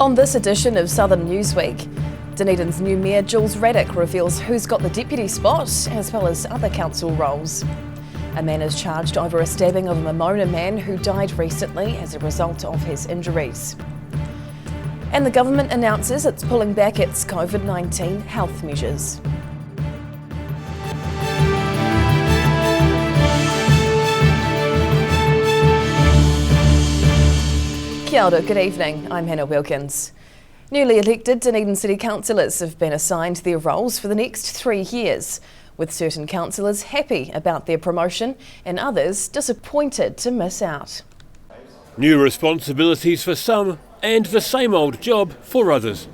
On this edition of Southern Newsweek, Dunedin's new Mayor Jules Redick reveals who's got the deputy spot as well as other council roles. A man is charged over a stabbing of a Momona man who died recently as a result of his injuries. And the government announces it's pulling back its COVID-19 health measures. Kia ora, good evening, I'm Hannah Wilkins. Newly elected Dunedin City councillors have been assigned their roles for the next 3 years, with certain councillors happy about their promotion and others disappointed to miss out. New responsibilities for some and the same old job for others.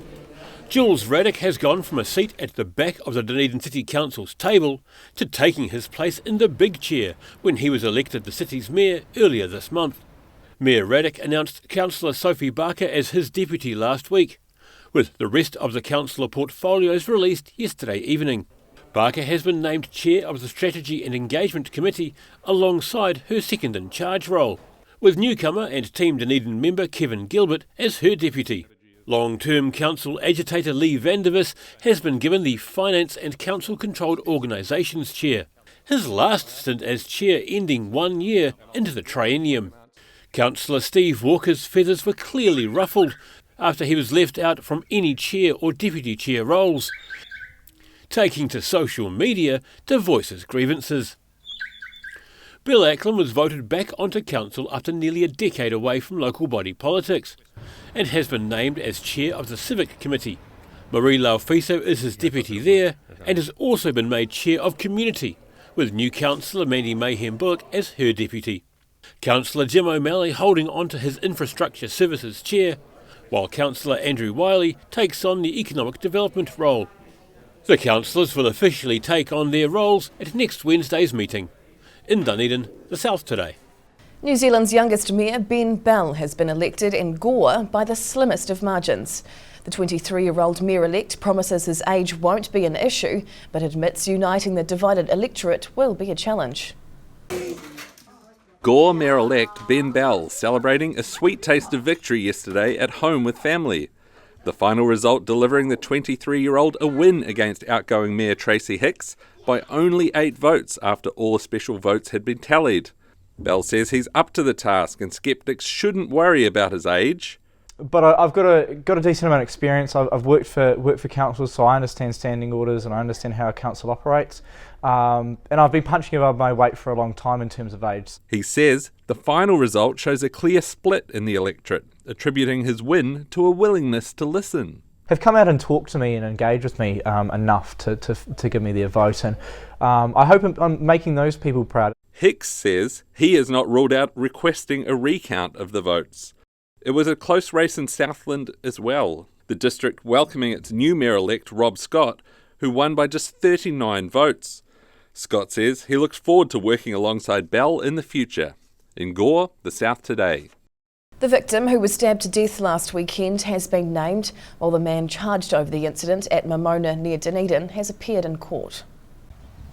Jules Redick has gone from a seat at the back of the Dunedin City Council's table to taking his place in the big chair when he was elected the city's mayor earlier this month. Mayor Redick announced Councillor Sophie Barker as his deputy last week, with the rest of the councillor portfolios released yesterday evening. Barker has been named chair of the Strategy and Engagement Committee alongside her second-in-charge role, with newcomer and Team Dunedin member Kevin Gilbert as her deputy. Long-term council agitator Lee Vandervis has been given the Finance and Council-Controlled Organisations chair, his last stint as chair ending 1 year into the triennium. Councillor Steve Walker's feathers were clearly ruffled after he was left out from any chair or deputy chair roles, taking to social media to voice his grievances. Bill Ackland was voted back onto council after nearly a decade away from local body politics and has been named as chair of the Civic Committee. Marie Laufiso is his deputy there and has also been made chair of Community, with new councillor Mandy Mayhem Bullock as her deputy. Councillor Jim O'Malley holding on to his Infrastructure Services chair, while Councillor Andrew Wiley takes on the Economic Development role. The councillors will officially take on their roles at next Wednesday's meeting. In Dunedin, the South Today. New Zealand's youngest mayor, Ben Bell, has been elected in Gore by the slimmest of margins. The 23-year-old mayor-elect promises his age won't be an issue, but admits uniting the divided electorate will be a challenge. Gore Mayor-elect Ben Bell celebrating a sweet taste of victory yesterday at home with family. The final result delivering the 23-year-old a win against outgoing Mayor Tracy Hicks by only 8 votes after all special votes had been tallied. Bell says he's up to the task and skeptics shouldn't worry about his age. But I've got a decent amount of experience. I've worked for councils, so I understand standing orders and I understand how a council operates. And I've been punching above my weight for a long time in terms of age. He says the final result shows a clear split in the electorate, attributing his win to a willingness to listen. Have come out and talked to me and engaged with me enough to give me their vote, and I hope I'm making those people proud. Hicks says he has not ruled out requesting a recount of the votes. It was a close race in Southland as well, the district welcoming its new mayor-elect Rob Scott, who won by just 39 votes. Scott says he looks forward to working alongside Bell in the future. In Gore, the South Today. The victim, who was stabbed to death last weekend, has been named, while the man charged over the incident at Momona near Dunedin has appeared in court.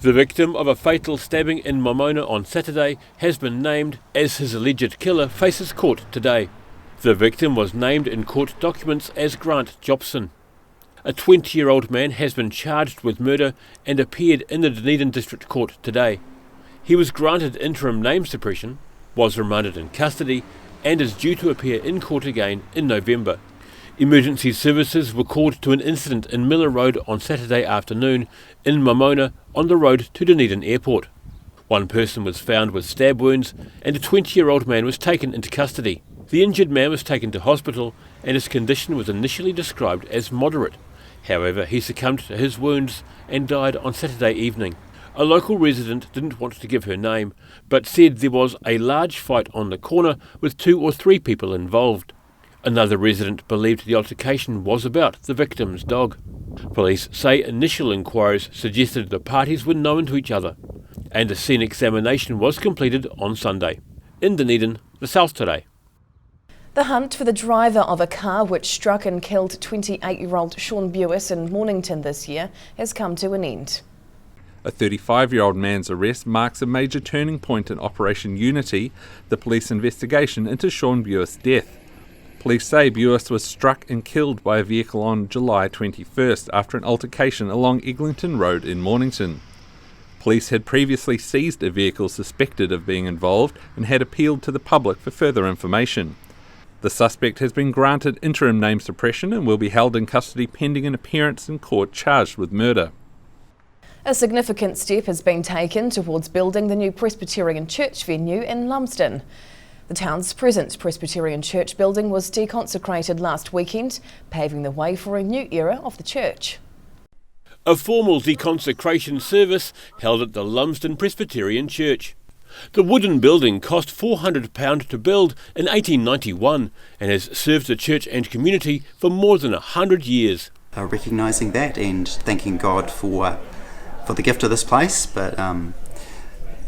The victim of a fatal stabbing in Momona on Saturday has been named as his alleged killer faces court today. The victim was named in court documents as Grant Jobson. A 20-year-old man has been charged with murder and appeared in the Dunedin District Court today. He was granted interim name suppression, was remanded in custody, and is due to appear in court again in November. Emergency services were called to an incident in Miller Road on Saturday afternoon in Momona on the road to Dunedin Airport. One person was found with stab wounds and a 20-year-old man was taken into custody. The injured man was taken to hospital and his condition was initially described as moderate. However, he succumbed to his wounds and died on Saturday evening. A local resident didn't want to give her name, but said there was a large fight on the corner with 2 or 3 people involved. Another resident believed the altercation was about the victim's dog. Police say initial inquiries suggested the parties were known to each other, and a scene examination was completed on Sunday. In Dunedin, the South Today. The hunt for the driver of a car which struck and killed 28-year-old Sean Bewis in Mornington this year has come to an end. A 35-year-old man's arrest marks a major turning point in Operation Unity, the police investigation into Sean Bewis' death. Police say Buis was struck and killed by a vehicle on July 21st after an altercation along Eglinton Road in Mornington. Police had previously seized a vehicle suspected of being involved and had appealed to the public for further information. The suspect has been granted interim name suppression and will be held in custody pending an appearance in court charged with murder. A significant step has been taken towards building the new Presbyterian church venue in Lumsden. The town's present Presbyterian church building was deconsecrated last weekend, paving the way for a new era of the church. A formal deconsecration service held at the Lumsden Presbyterian Church. The wooden building cost £400 to build in 1891 and has served the church and community for more than 100 years. Recognising that and thanking God for the gift of this place, but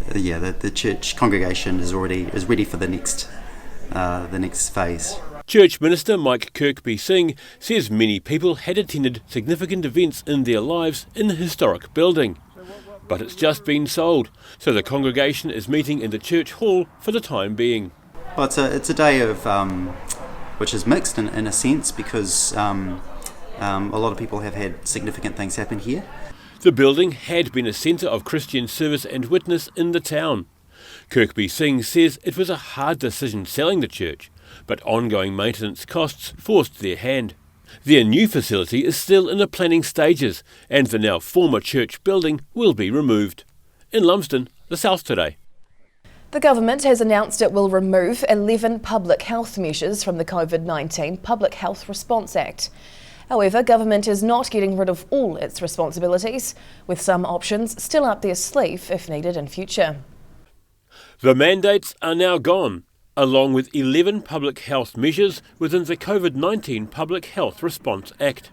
the church congregation is ready for the next phase. Church Minister Mike Kirkby-Singh says many people had attended significant events in their lives in the historic building. But it's just been sold, so the congregation is meeting in the church hall for the time being. Well, it's a day of which is mixed in a sense, because a lot of people have had significant things happen here. The building had been a centre of Christian service and witness in the town. Kirkby-Singh says it was a hard decision selling the church, but ongoing maintenance costs forced their hand. Their new facility is still in the planning stages, and the now former church building will be removed. In Lumsden, the South Today. The government has announced it will remove 11 public health measures from the COVID-19 Public Health Response Act. However, government is not getting rid of all its responsibilities, with some options still up their sleeve if needed in future. The mandates are now gone, along with 11 public health measures within the COVID-19 Public Health Response Act.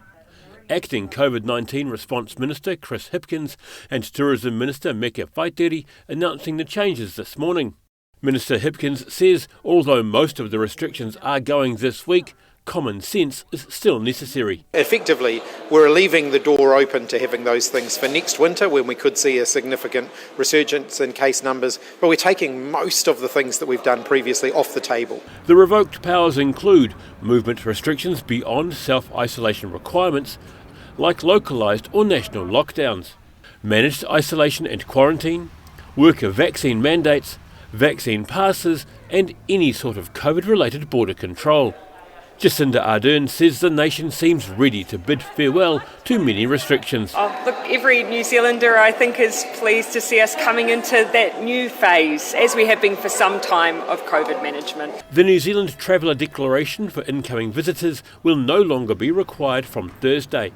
Acting COVID-19 Response Minister Chris Hipkins and Tourism Minister Meka Whaitiri announcing the changes this morning. Minister Hipkins says although most of the restrictions are going this week, common sense is still necessary. Effectively, we're leaving the door open to having those things for next winter when we could see a significant resurgence in case numbers, but we're taking most of the things that we've done previously off the table. The revoked powers include movement restrictions beyond self-isolation requirements, like localised or national lockdowns, managed isolation and quarantine, worker vaccine mandates, vaccine passes and any sort of COVID-related border control. Jacinda Ardern says the nation seems ready to bid farewell to many restrictions. Look, every New Zealander I think is pleased to see us coming into that new phase, as we have been for some time, of COVID management. The New Zealand Traveller Declaration for incoming visitors will no longer be required from Thursday.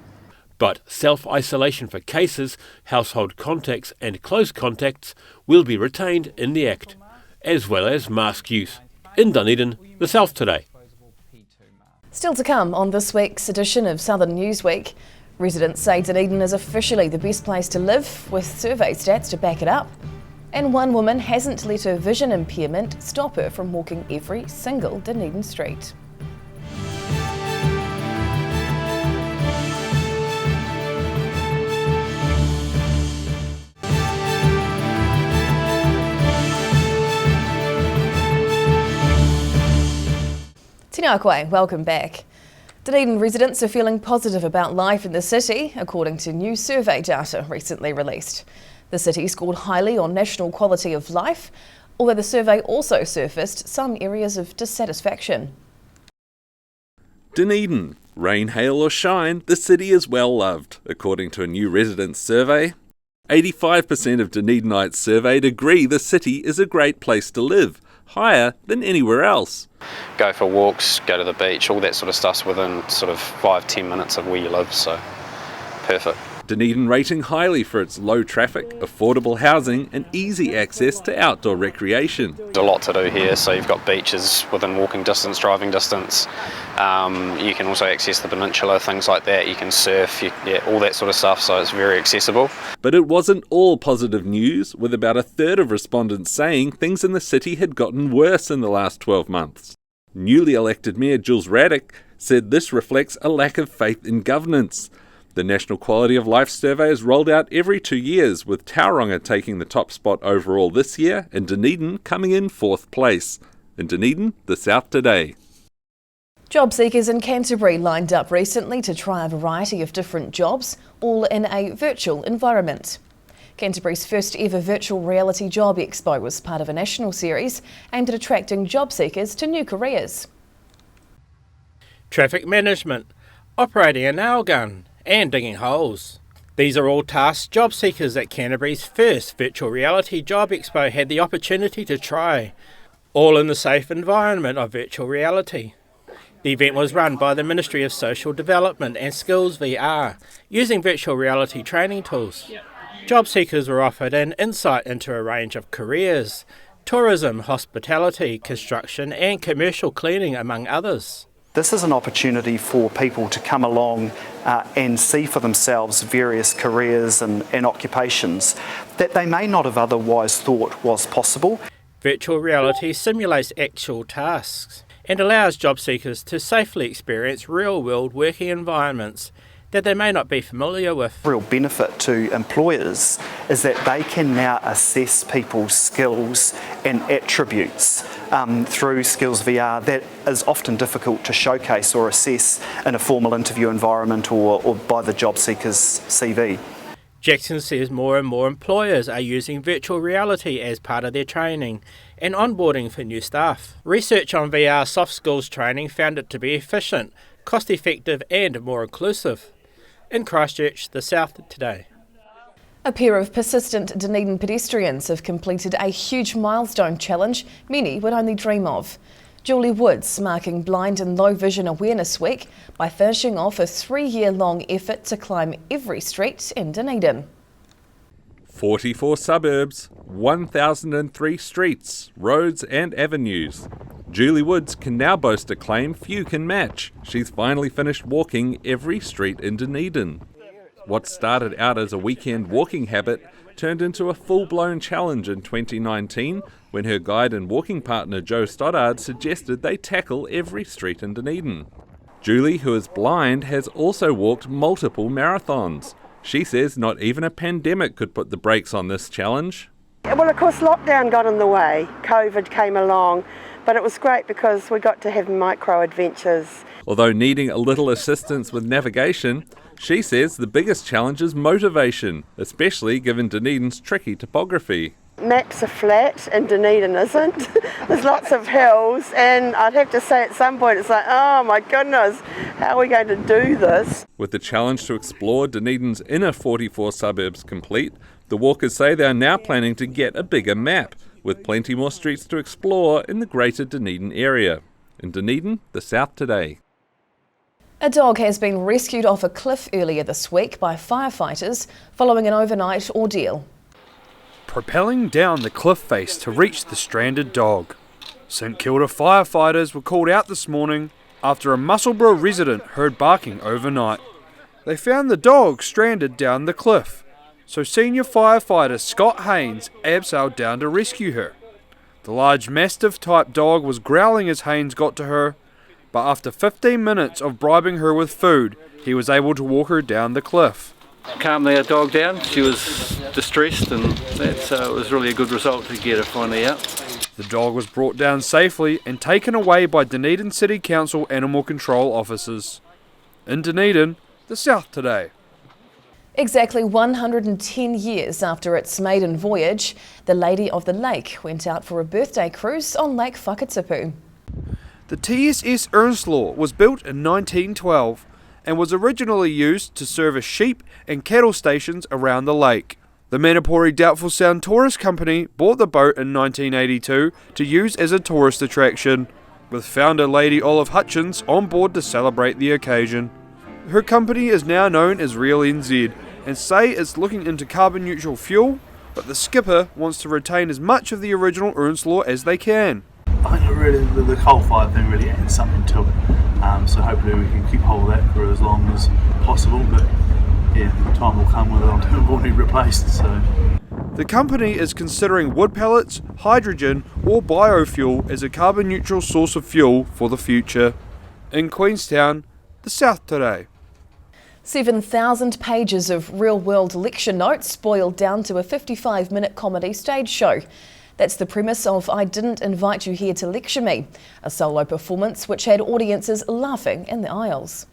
But self-isolation for cases, household contacts and close contacts will be retained in the Act, as well as mask use. In Dunedin, the South Today. Still to come on this week's edition of Southern Newsweek, residents say Dunedin is officially the best place to live, with survey stats to back it up. And one woman hasn't let her vision impairment stop her from walking every single Dunedin street. Tēnā koe, welcome back. Dunedin residents are feeling positive about life in the city, according to new survey data recently released. The city scored highly on national quality of life, although the survey also surfaced some areas of dissatisfaction. Dunedin. Rain, hail or shine, the city is well loved, according to a new residents' survey. 85% of Dunedinites surveyed agree the city is a great place to live, higher than anywhere else. Go for walks, go to the beach, all that sort of stuff's within sort of 5-10 minutes of where you live, so perfect. Dunedin rating highly for its low traffic, affordable housing and easy access to outdoor recreation. There's a lot to do here, so you've got beaches within walking distance, driving distance. You can also access the peninsula, things like that. You can surf, all that sort of stuff, so it's very accessible. But it wasn't all positive news, with about a third of respondents saying things in the city had gotten worse in the last 12 months. Newly elected Mayor Jules Radick said this reflects a lack of faith in governance. The National Quality of Life Survey is rolled out every 2 years, with Tauranga taking the top spot overall this year and Dunedin coming in 4th place. In Dunedin, the South Today. Job seekers in Canterbury lined up recently to try a variety of different jobs, all in a virtual environment. Canterbury's first ever virtual reality job expo was part of a national series aimed at attracting job seekers to new careers. Traffic management, operating a nail gun and digging holes. These are all tasks job seekers at Canterbury's first virtual reality job expo had the opportunity to try, all in the safe environment of virtual reality. The event was run by the Ministry of Social Development and Skills VR, using virtual reality training tools. Job seekers were offered an insight into a range of careers: tourism, hospitality, construction and commercial cleaning, among others. This is an opportunity for people to come along and see for themselves various careers and occupations that they may not have otherwise thought was possible. Virtual reality simulates actual tasks and allows job seekers to safely experience real-world working environments that they may not be familiar with. The real benefit to employers is that they can now assess people's skills and attributes through Skills VR that is often difficult to showcase or assess in a formal interview environment or by the job seeker's CV. Jackson says more and more employers are using virtual reality as part of their training and onboarding for new staff. Research on VR soft skills training found it to be efficient, cost-effective and more inclusive. In Christchurch, the South Today. A pair of persistent Dunedin pedestrians have completed a huge milestone challenge many would only dream of. Julie Woods marking Blind and Low Vision Awareness Week by finishing off a 3-year-long effort to climb every street in Dunedin. 44 suburbs, 1,003 streets, roads and avenues. Julie Woods can now boast a claim few can match. She's finally finished walking every street in Dunedin. What started out as a weekend walking habit turned into a full-blown challenge in 2019 when her guide and walking partner Joe Stoddard suggested they tackle every street in Dunedin. Julie, who is blind, has also walked multiple marathons. She says not even a pandemic could put the brakes on this challenge. Well, of course, lockdown got in the way. COVID came along, but it was great because we got to have micro adventures. Although needing a little assistance with navigation, she says the biggest challenge is motivation, especially given Dunedin's tricky topography. Maps are flat and Dunedin isn't. There's lots of hills, and I'd have to say at some point it's like, oh my goodness, how are we going to do this? With the challenge to explore Dunedin's inner 44 suburbs complete, the walkers say they are now planning to get a bigger map, with plenty more streets to explore in the greater Dunedin area. In Dunedin, the South Today. A dog has been rescued off a cliff earlier this week by firefighters following an overnight ordeal. Propelling down the cliff face to reach the stranded dog. St Kilda firefighters were called out this morning after a Musselburgh resident heard barking overnight. They found the dog stranded down the cliff, so senior firefighter Scott Haynes abseiled down to rescue her. The large Mastiff type dog was growling as Haynes got to her, but after 15 minutes of bribing her with food, he was able to walk her down the cliff. Calmed the dog down. She was distressed, and it was really a good result to get her finally out. The dog was brought down safely and taken away by Dunedin City Council animal control officers. In Dunedin, the South Today. Exactly 110 years after its maiden voyage, the Lady of the Lake went out for a birthday cruise on Lake Whakatipu. The TSS Ernslaw was built in 1912 and was originally used to service sheep and cattle stations around the lake. The Manapori Doubtful Sound Tourist Company bought the boat in 1982 to use as a tourist attraction, with founder Lady Olive Hutchins on board to celebrate the occasion. Her company is now known as Real NZ and say it's looking into carbon neutral fuel, but the skipper wants to retain as much of the original Ernslaw as they can. I think really the coal-fired thing really adds something to it, so hopefully we can keep hold of that for as long as possible, but yeah, time will come when it will need replaced. So the company is considering wood pellets, hydrogen or biofuel as a carbon neutral source of fuel for the future. In Queenstown, the South Today. 7,000 pages of real-world lecture notes boiled down to a 55-minute comedy stage show. That's the premise of I Didn't Invite You Here to Lecture Me, a solo performance which had audiences laughing in the aisles.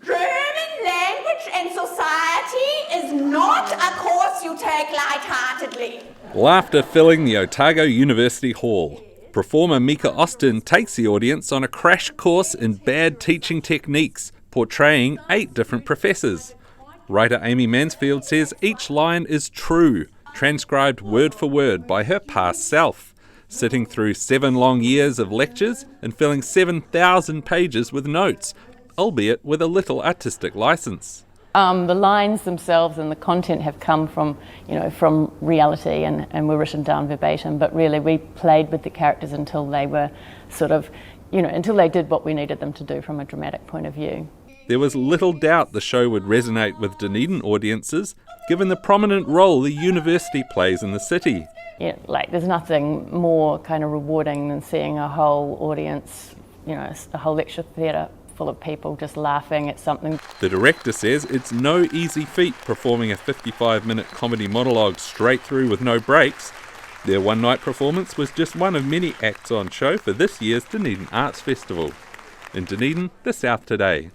German language and society is not a course you take lightheartedly. Laughter filling the Otago University Hall. Performer Mika Austin takes the audience on a crash course in bad teaching techniques, portraying 8 different professors. Writer Amy Mansfield says each line is true, transcribed word for word by her past self, sitting through 7 long years of lectures and filling 7,000 pages with notes, albeit with a little artistic license. The lines themselves and the content have come from, from reality and were written down verbatim, but really we played with the characters until they were until they did what we needed them to do from a dramatic point of view. There was little doubt the show would resonate with Dunedin audiences, given the prominent role the university plays in the city. Yeah, there's nothing more kind of rewarding than seeing a whole audience, a whole lecture theatre full of people just laughing at something. The director says it's no easy feat performing a 55-minute comedy monologue straight through with no breaks. Their one-night performance was just one of many acts on show for this year's Dunedin Arts Festival. In Dunedin, the South Today.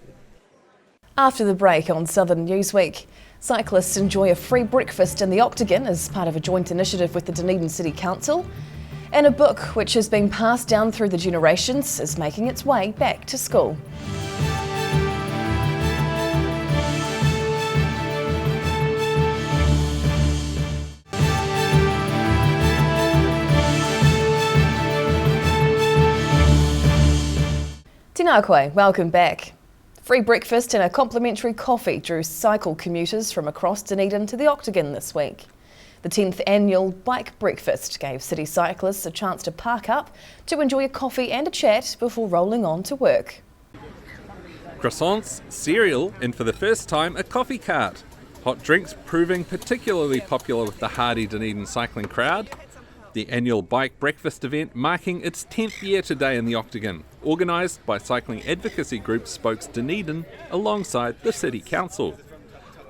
After the break on Southern Newsweek, cyclists enjoy a free breakfast in the Octagon as part of a joint initiative with the Dunedin City Council. And a book which has been passed down through the generations is making its way back to school. Tēnā koe, welcome back. Free breakfast and a complimentary coffee drew cycle commuters from across Dunedin to the Octagon this week. The 10th annual Bike Breakfast gave city cyclists a chance to park up to enjoy a coffee and a chat before rolling on to work. Croissants, cereal, and for the first time, a coffee cart. Hot drinks proving particularly popular with the hardy Dunedin cycling crowd. The annual Bike Breakfast event marking its 10th year today in the Octagon, organised by cycling advocacy group Spokes Dunedin alongside the City Council.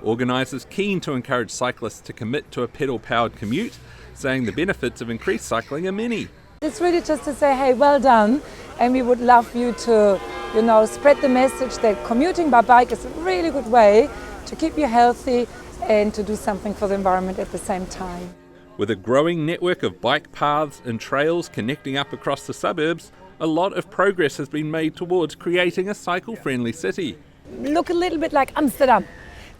Organisers keen to encourage cyclists to commit to a pedal-powered commute, saying the benefits of increased cycling are many. It's really just to say, hey, well done, and we would love you to, spread the message that commuting by bike is a really good way to keep you healthy and to do something for the environment at the same time. With a growing network of bike paths and trails connecting up across the suburbs, a lot of progress has been made towards creating a cycle-friendly city. Look a little bit like Amsterdam.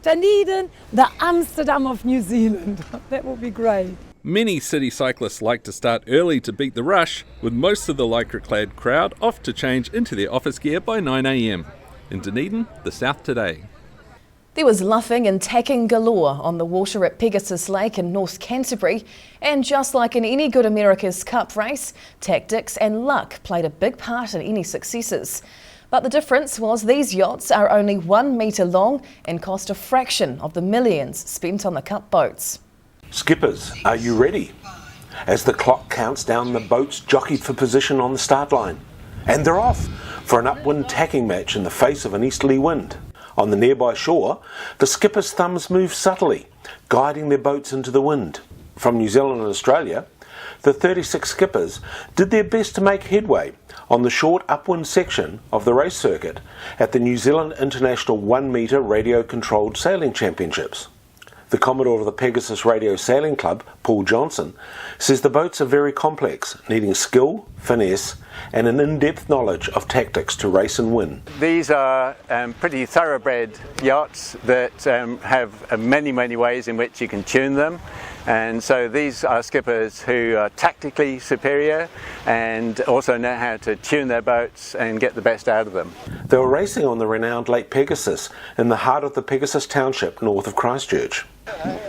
Dunedin, the Amsterdam of New Zealand. That would be great. Many city cyclists like to start early to beat the rush, with most of the lycra-clad crowd off to change into their office gear by 9 a.m. In Dunedin, the South Today. There was luffing and tacking galore on the water at Pegasus Lake in North Canterbury, and just like in any good America's Cup race, tactics and luck played a big part in any successes. But the difference was these yachts are only 1 metre long and cost a fraction of the millions spent on the Cup boats. Skippers, are you ready? As the clock counts down, the boats jockeyed for position on the start line. And they're off for an upwind tacking match in the face of an easterly wind. On the nearby shore, the skippers' thumbs moved subtly, guiding their boats into the wind. From New Zealand and Australia, the 36 skippers did their best to make headway on the short upwind section of the race circuit at the New Zealand International 1 metre radio-controlled sailing championships. The Commodore of the Pegasus Radio Sailing Club, Paul Johnson, says the boats are very complex, needing skill, finesse and an in-depth knowledge of tactics to race and win. These are pretty thoroughbred yachts that have many ways in which you can tune them. And so these are skippers who are tactically superior and also know how to tune their boats and get the best out of them. They were racing on the renowned Lake Pegasus in the heart of the Pegasus township north of Christchurch.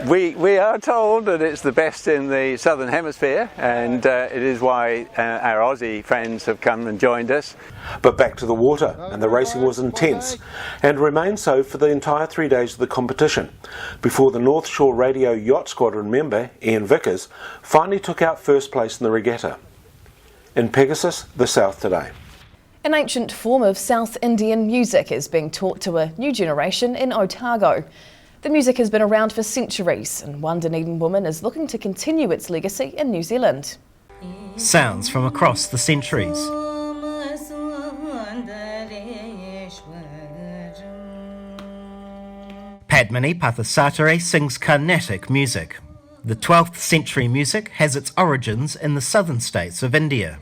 We are told that it's the best in the southern hemisphere, and it is why our Aussie friends have come and joined us. But back to the water, and the racing was intense and remained so for the entire 3 days of the competition before the North Shore Radio Yacht Squadron member Ian Vickers finally took out first place in the regatta. In Pegasus, the South Today. An ancient form of South Indian music is being taught to a new generation in Otago. The music has been around for centuries, and one Dunedin woman is looking to continue its legacy in New Zealand. sounds from across the centuries. Padmini Pathasatare sings Carnatic music. The 12th century music has its origins in the southern states of India.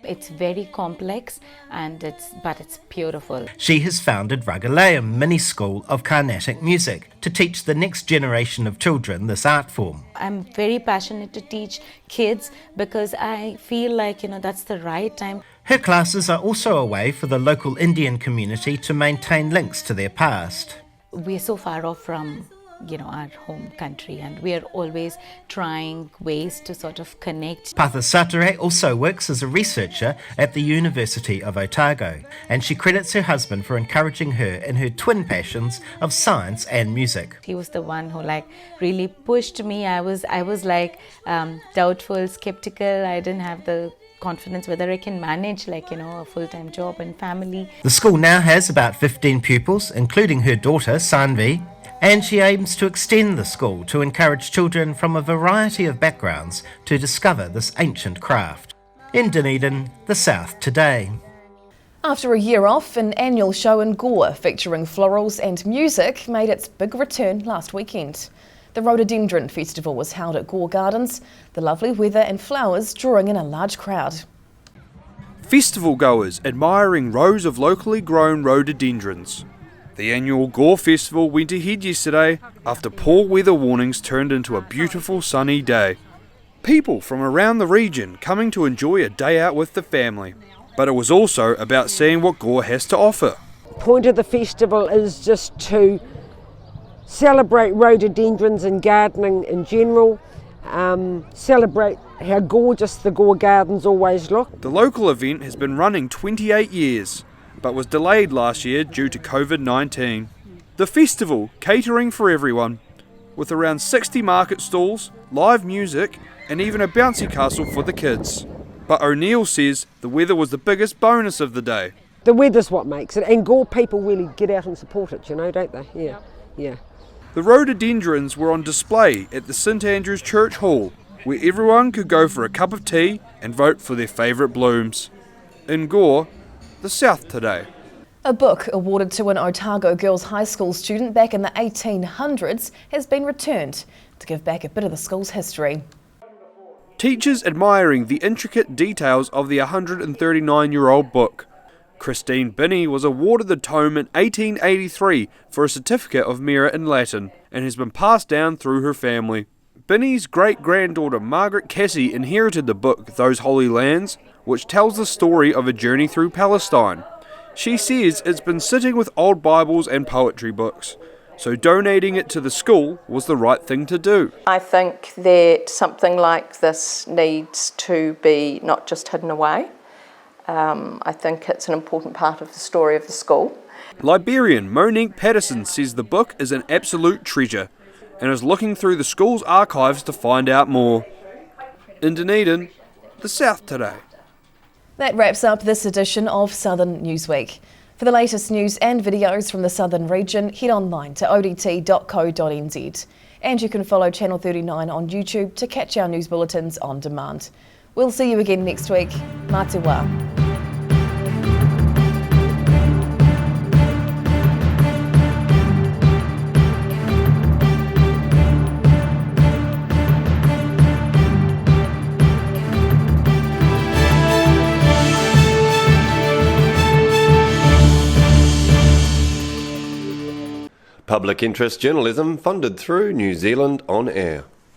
It's very complex but it's beautiful. She has founded Ragalayam Mini School of Carnatic Music to teach the next generation of children this art form. I'm very passionate to teach kids because I feel like, that's the right time. Her classes are also a way for the local Indian community to maintain links to their past. We're so far off from our home country, and we are always trying ways to sort of connect. Pathasatare also works as a researcher at the University of Otago, and she credits her husband for encouraging her in her twin passions of science and music. He was the one who really pushed me. I was doubtful, skeptical. I didn't have the confidence whether I can manage a full-time job and family. The school now has about 15 pupils, including her daughter Sanvi, and she aims to extend the school to encourage children from a variety of backgrounds to discover this ancient craft. In Dunedin, the South Today. After a year off, an annual show in Gore featuring florals and music made its big return last weekend. The Rhododendron Festival was held at Gore Gardens, the lovely weather and flowers drawing in a large crowd. Festival goers admiring rows of locally grown rhododendrons. The annual Gore Festival went ahead yesterday after poor weather warnings turned into a beautiful sunny day. People from around the region coming to enjoy a day out with the family. But it was also about seeing what Gore has to offer. The point of the festival is just to celebrate rhododendrons and gardening in general, celebrate how gorgeous the Gore Gardens always look. The local event has been running 28 years. But was delayed last year due to COVID-19. The festival catering for everyone, with around 60 market stalls, live music and even a bouncy castle for the kids. But O'Neill says the weather was the biggest bonus of the day. The weather's what makes it, and Gore people really get out and support it, don't they? Yeah. The rhododendrons were on display at the St Andrew's Church Hall, where everyone could go for a cup of tea and vote for their favourite blooms. In Gore, the South Today. A book awarded to an Otago Girls High School student back in the 1800s has been returned to give back a bit of the school's history. Teachers admiring the intricate details of the 139-year-old book. Christine Binney was awarded the tome in 1883 for a certificate of merit in Latin and has been passed down through her family. Binney's great-granddaughter Margaret Cassie inherited the book Those Holy Lands, which tells the story of a journey through Palestine. She says it's been sitting with old Bibles and poetry books, so donating it to the school was the right thing to do. I think that something like this needs to be not just hidden away. I think it's an important part of the story of the school. Librarian Monique Patterson says the book is an absolute treasure and is looking through the school's archives to find out more. In Dunedin, the South Today. That wraps up this edition of Southern Newsweek. For the latest news and videos from the Southern region, head online to odt.co.nz. And you can follow Channel 39 on YouTube to catch our news bulletins on demand. We'll see you again next week. Mā te wā. Public interest journalism funded through New Zealand On Air.